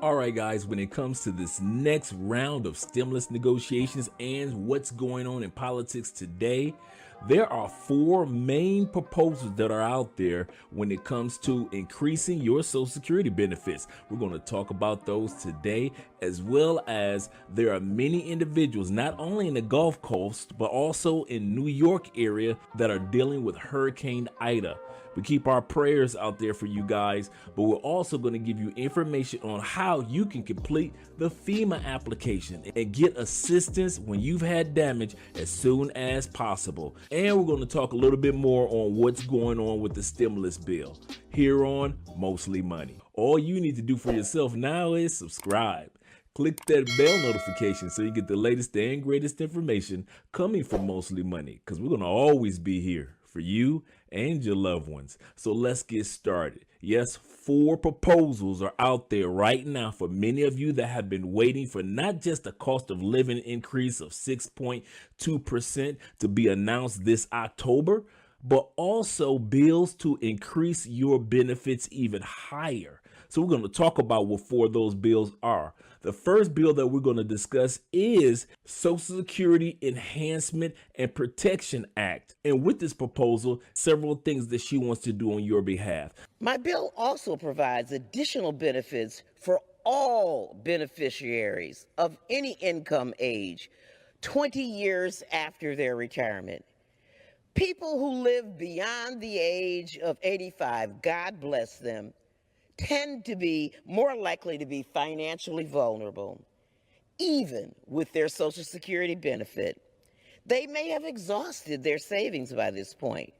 All right, guys, when it comes to this next round of stimulus negotiations and what's going on in politics today, there are four main proposals that are out there when it comes to increasing your Social Security benefits. We're going to talk about those today, as well as there are many individuals, not only in the Gulf Coast, but also in New York area that are dealing with Hurricane Ida. We keep our prayers out there for you guys, but we're also going to give you information on how you can complete the FEMA application and get assistance when you've had damage as soon as possible. And we're going to talk a little bit more on what's going on with the stimulus bill here on Mostly Money. All you need to do for yourself now is subscribe. Click that bell notification so you get the latest and greatest information coming from Mostly Money, because we're going to always be here for you and your loved ones. So let's get started. Yes, four proposals are out there right now for many of you that have been waiting for not just a cost of living increase of 6.2% to be announced this October, but also bills to increase your benefits even higher. So we're going to talk about what four of those bills are. The first bill that we're going to discuss is Social Security Enhancement and Protection Act. And with this proposal, several things that she wants to do on your behalf. My bill also provides additional benefits for all beneficiaries of any income age 20 years after their retirement. People who live beyond the age of 85, God bless them, tend to be more likely to be financially vulnerable, even with their Social Security benefit. They may have exhausted their savings by this point,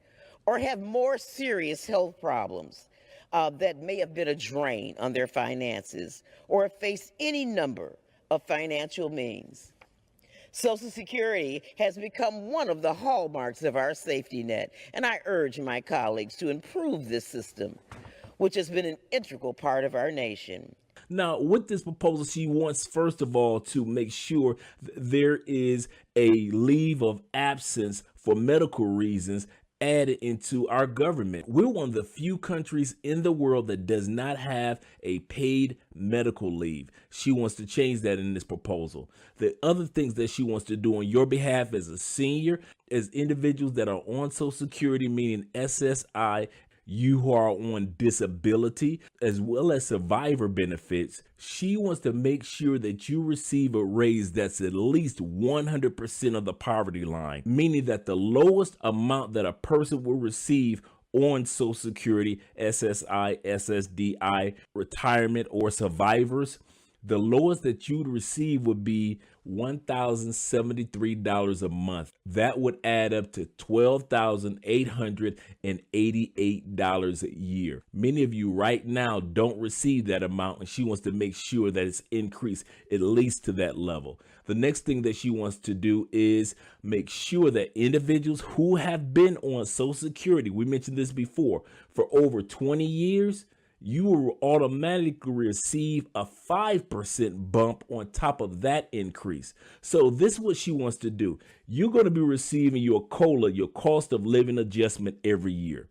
or have more serious health problems that may have been a drain on their finances, or have faced any number of financial means. Social Security has become one of the hallmarks of our safety net, and I urge my colleagues to improve this system, which has been an integral part of our nation. Now, with this proposal, she wants, first of all, to make sure there is a leave of absence for medical reasons added into our government. We're one of the few countries in the world that does not have a paid medical leave. She wants to change that in this proposal. The other things that she wants to do on your behalf as a senior, as individuals that are on Social Security, meaning SSI, you who are on disability, as well as survivor benefits, she wants to make sure that you receive a raise that's at least 100% of the poverty line, meaning that the lowest amount that a person will receive on Social Security, SSI, SSDI, retirement, or survivors, the lowest that you'd receive would be $1,073 a month. That would add up to $12,888 a year. Many of you right now don't receive that amount, and she wants to make sure that it's increased at least to that level. The next thing that she wants to do is make sure that individuals who have been on Social Security, we mentioned this before, for over 20 years, you will automatically receive a 5% bump on top of that increase. So this is what she wants to do. You're going to be receiving your COLA, your cost of living adjustment, every year.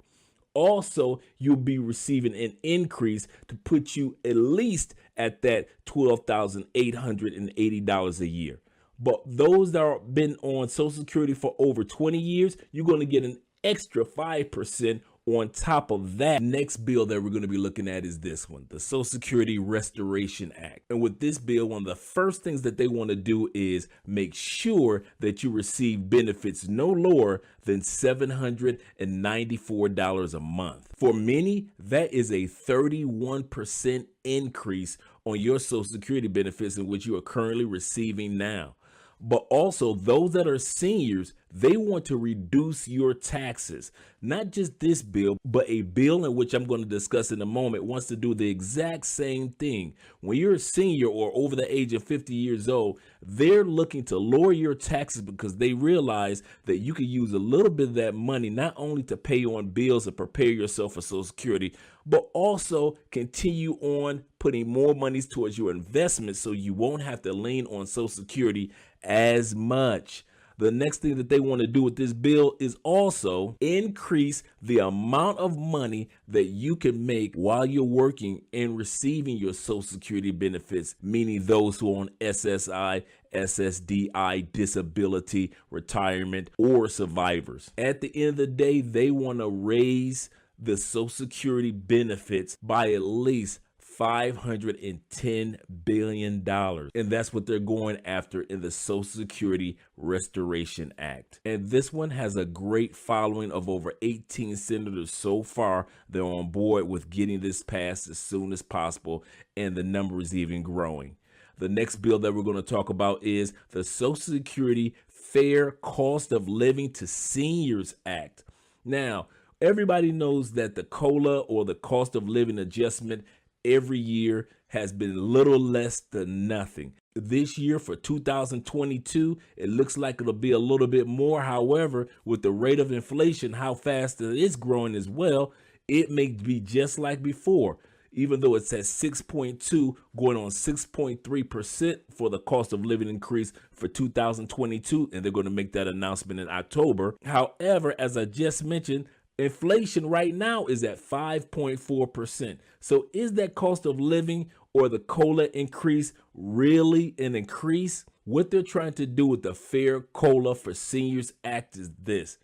Also, you'll be receiving an increase to put you at least at that $12,880 a year. But those that have been on Social Security for over 20 years, you're going to get an extra 5% on top of that. Next bill that we're going to be looking at is this one, the Social Security Restoration Act. And with this bill, one of the first things that they want to do is make sure that you receive benefits no lower than $794 a month. For many, that is a 31% increase on your Social Security benefits in which you are currently receiving now. But also those that are seniors, they want to reduce your taxes. Not just this bill, but a bill in which I'm going to discuss in a moment wants to do the exact same thing. When you're a senior or over the age of 50 years old, they're looking to lower your taxes because they realize that you can use a little bit of that money not only to pay on bills and prepare yourself for Social Security, but also continue on putting more money towards your investments so you won't have to lean on Social Security as much. The next thing that they want to do with this bill is also increase the amount of money that you can make while you're working and receiving your Social Security benefits, meaning those who are on SSI, SSDI, disability, retirement, or survivors. At the end of the day, they want to raise the Social Security benefits by at least $510 billion. And that's what they're going after in the Social Security Restoration Act. And this one has a great following of over 18 senators so far. They're on board with getting this passed as soon as possible, and the number is even growing. The next bill that we're going to talk about is the Social Security Fair Cost of Living to Seniors Act. Now, everybody knows that the COLA, or the cost of living adjustment, every year has been little less than nothing. This year for 2022, it looks like it'll be a little bit more. However, with the rate of inflation, how fast it is growing as well, it may be just like before. Even though it's at 6.2 going on 6.3% for the cost of living increase for 2022, and they're going to make that announcement in October. However, as I just mentioned, inflation right now is at 5.4%. So is that cost of living or the COLA increase really an increase? What they're trying to do with the Fair COLA for Seniors Act is this: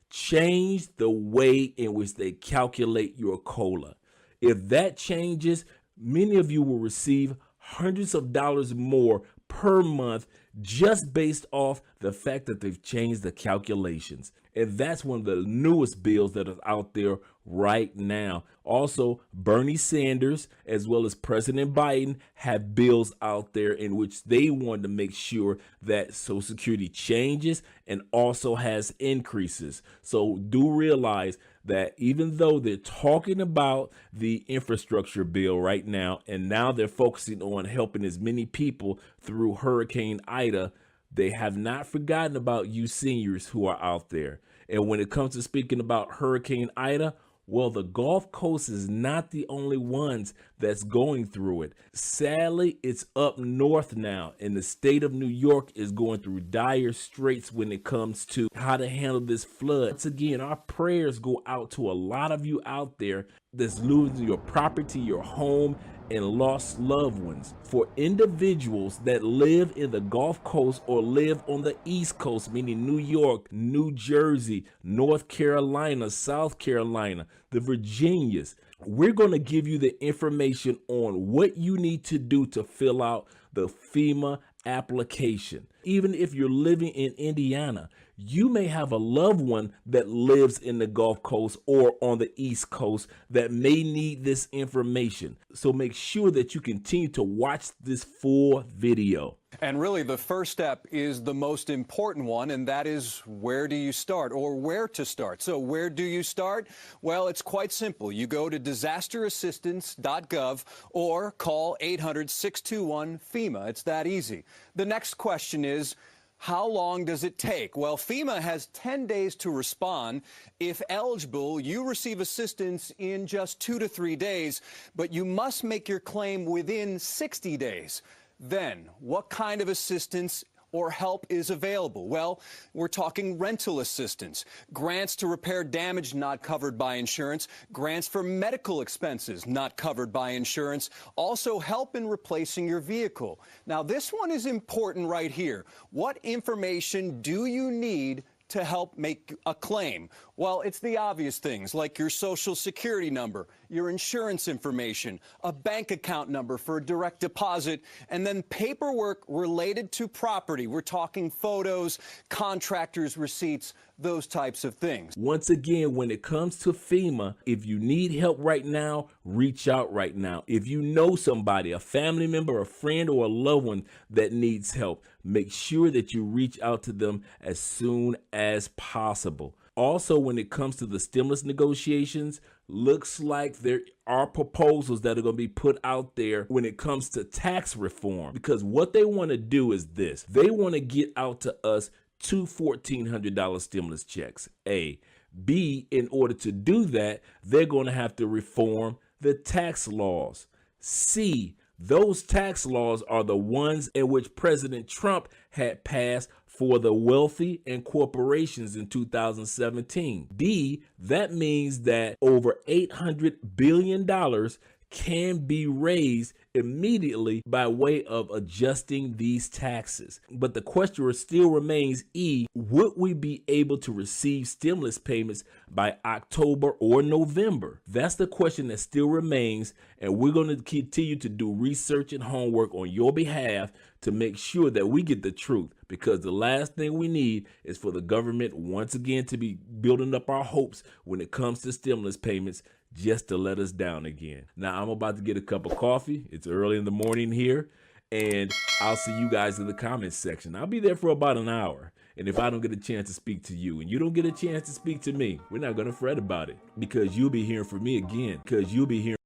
change the way in which they calculate your COLA. If that changes, many of you will receive hundreds of dollars more per month just based off the fact that they've changed the calculations. And that's one of the newest bills that is out there right now. Also, Bernie Sanders as well as President Biden have bills out there in which they want to make sure that Social Security changes and also has increases. So do realize that even though they're talking about the infrastructure bill right now, and now they're focusing on helping as many people through Hurricane Ida, they have not forgotten about you seniors who are out there. And when it comes to speaking about Hurricane Ida, well, the Gulf Coast is not the only ones that's going through it. Sadly, it's up north now, and the state of New York is going through dire straits when it comes to how to handle this flood. Once again, our prayers go out to a lot of you out there that's losing your property, your home, and lost loved ones. For individuals that live in the Gulf Coast or live on the East Coast, meaning New York, New Jersey, North Carolina, South Carolina, the Virginias, we're going to give you the information on what you need to do to fill out the FEMA application. Even if you're living in Indiana, you may have a loved one that lives in the Gulf Coast or on the East Coast that may need this information. So make sure that you continue to watch this full video. And really, the first step is the most important one, and that is, where do you start, or where to start? So where do you start? Well, it's quite simple. You go to disasterassistance.gov or call 800-621-FEMA. It's that easy. The next question is, how long does it take? Well, FEMA has 10 days to respond. If eligible, you receive assistance in just 2 to 3 days, but you must make your claim within 60 days. Then, what kind of assistance or help is available? Well, we're talking rental assistance, grants to repair damage not covered by insurance, grants for medical expenses not covered by insurance, also help in replacing your vehicle. Now, this one is important right here. What information do you need to help make a claim? Well, it's the obvious things like your Social Security number, your insurance information, a bank account number for a direct deposit, and then paperwork related to property. We're talking photos, contractors' receipts, those types of things. Once again, when it comes to FEMA, if you need help right now, reach out right now. If you know somebody, a family member, a friend, or a loved one that needs help, make sure that you reach out to them as soon as possible. Also, when it comes to the stimulus negotiations, looks like there are proposals that are going to be put out there when it comes to tax reform, because what they want to do is this: they want to get out to us 2 $1,400 stimulus checks. A. B, in order to do that, they're going to have to reform the tax laws. C, Those tax laws are the ones in which President Trump had passed for the wealthy and corporations in 2017. D, that means that over $800 billion can be raised immediately by way of adjusting these taxes. But the question still remains, E, would we be able to receive stimulus payments by October or November? That's the question that still remains, and we're going to continue to do research and homework on your behalf to make sure that we get the truth, because the last thing we need is for the government once again to be building up our hopes when it comes to stimulus payments just to let us down again. Now, I'm about to get a cup of coffee. It's early in the morning here, and I'll see you guys in the comments section. I'll be there for about an hour. And if I don't get a chance to speak to you and you don't get a chance to speak to me, we're not going to fret about it, because you'll be hearing from me again, because you'll be hearing